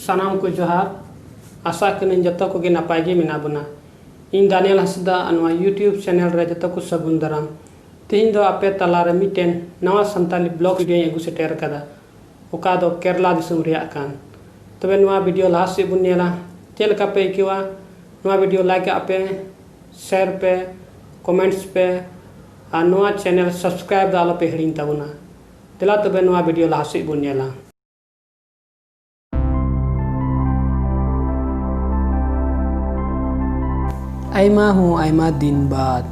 सानाम को जोहार आशा करें जतो को नपाय गे मेना बना इन दानियल हसदा अनवा यूट्यूब चैनल रे जतो को सगुन दाराम तेहिं दो आपे तलारे मिटेन नवा संताली ब्लॉग वीडियो अगु सेटेर कदा ओका दो केरला दिसुम रिया कान तबे नवा वीडियो लास्ट से बुन नेला चेल का पे किवा नवा वीडियो लाइक आपे शेयर पे कमेंट्स पे आ नवा चैनल सब्सक्राइब दालो पे हिड़िन ताबुना तेला तबे नवा वीडियो लास्ट से बुन नेला आयमा दिन बाद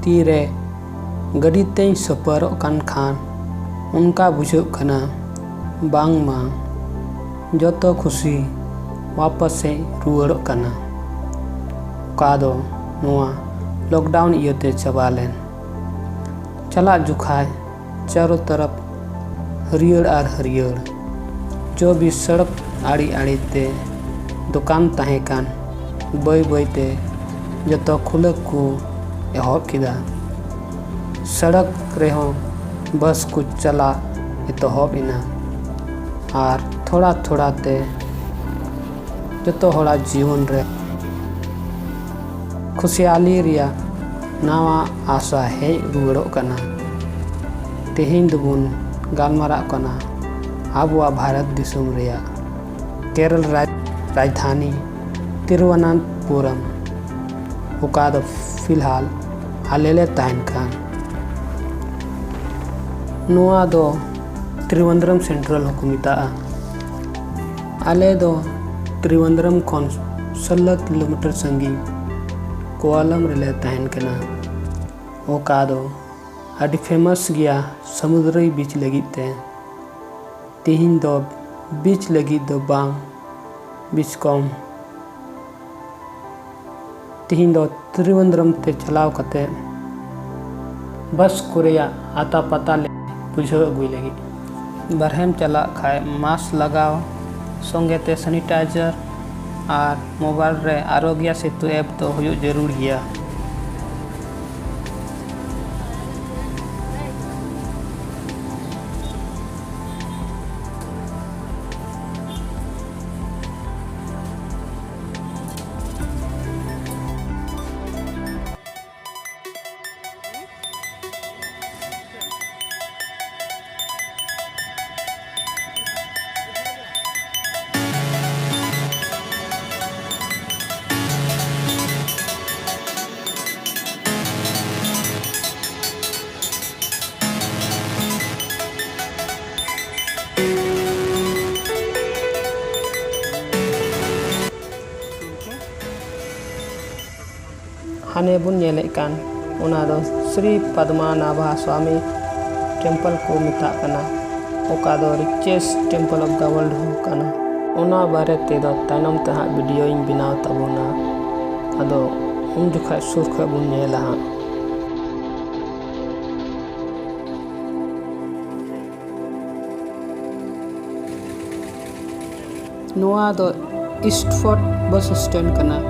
तीरे गड़ी तें सफर कान खान उनका बुझे खना बांग मा जतो खुशी वापस से रुआड़ कना का दो नोआ लॉकडाउन इयते चबालेन चला जुखाय चारों तरफ हरियर आर हरियर जो भी सड़क आड़ी आड़ी ते दुकान तहे कान बय बय ते जतो खुले को एहब किदा सड़क रेहो बस को चला एतहब इना आर थोड़ा थोड़ा ते जतो होड़ा जीवन रे खुशहाली रिया नावा आशा हे रुआड़ो कना तेहिं दुबुन गालमारा कना आबुआ भारत दिसुम रिया केरल राजधानी तिरुवनंतपुरम ओका दो फिलहाल हालेले तहन खान नोआ दो त्रिवेंद्रम सेंट्रल हुकुमिता आले दो त्रिवेंद्रम खन 16 किलोमीटर संगी कोआलम रेले तहन कना ओका दो अडी फेमस गया समुद्री बीच लगी ते तेहिं दो बीच लगी दो बांग बीच कम तेहिं दो त्रिवेंद्रम ते चलाव कते बस कुरिया आता पता ले बुझो अगुई लगी बरहम चला खाए मास्क लगाओ संगे ते सैनिटाइजर और मोबाइल रे आरोग्य सेतु ऐप तो हुयो जरूर गया हाने बुन नेले कान ओना दो श्री पद्मनाभा स्वामी टेम्पल को मिता कना ओका दो richest temple of the world हो कना ओना बारे ते दो तायनम तहा वीडियो इन बनाव तबोना अदो उन जुखा सुर ख बुन नेला हा नोआ दो ईस्ट फोर्ट बस स्टैंड कना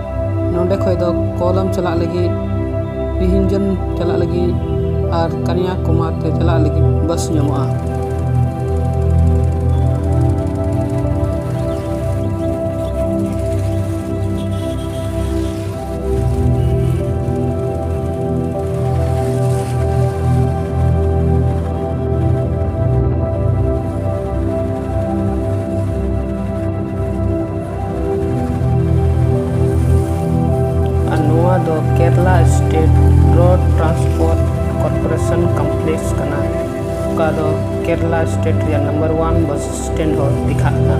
नोंडे खय दो कोलम चला लगी पिहिंजन चला लगी और कन्याकुमारी ते चला लगी बस नमोआ दो Kerala state road transport corporation complex कना का दो केरला स्टेट रिया नंबर 1 बस स्टैंड हो दिखाना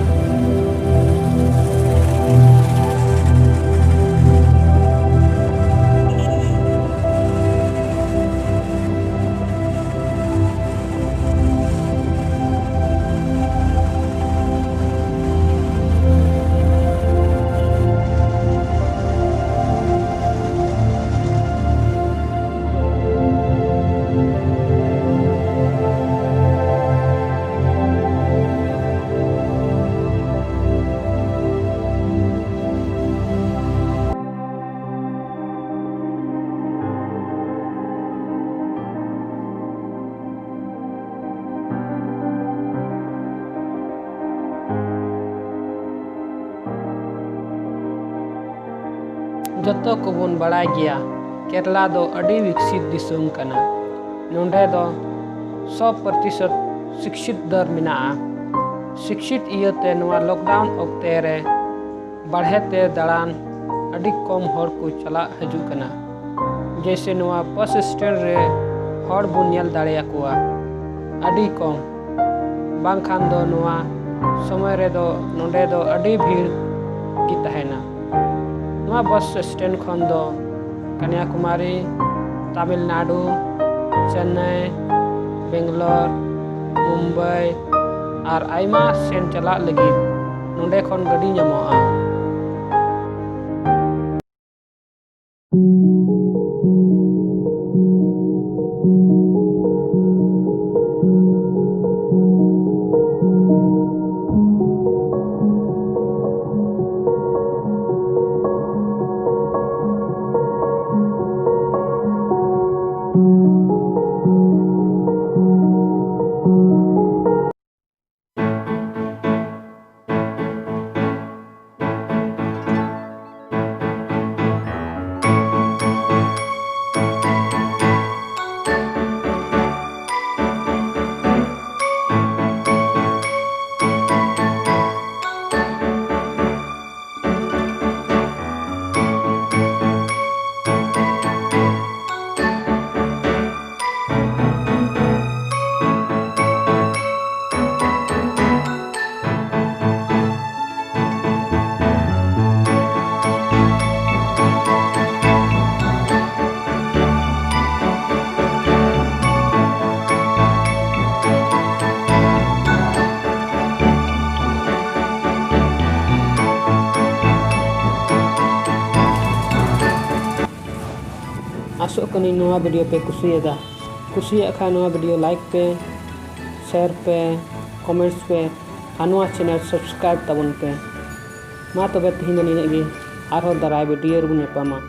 जतो को बोन बड़ाय गया केरला दो अड़ी विकसित दिसुम कना। नोंडे दो 100% शिक्षित दर मिना। शिक्षित इयते नवा लॉकडाउन ऑक्टे रे बढ़ेते दड़ान अड़ी कम हर को चला हजू कना। जैसे नवा बस स्टैंड रे हर बुनियल दाड़े कोआ अड़ी कम बांखान दो नवा समय रे दो नोंडे दो अड़ी भीड़ की तहना। नवा बस स्टैंड खन दो कन्याकुमारी, तमिलनाडु, चेन्नई, बेंगलोर, मुंबई और आयमा सेन चला लगी नोंडे खन गड़ी ᱧᱟᱢᱚᱜᱼᱟ। आसोग कनी नवा वीडियो पे कुसिया खान नवा वीडियो लाइक पे, शेयर पे, कमेंट्स पे और नवा चैनल सब्सक्राइब तबन पे। मा तबे तिहिन निने गे आरो दाराय वीडियो रुन पामा।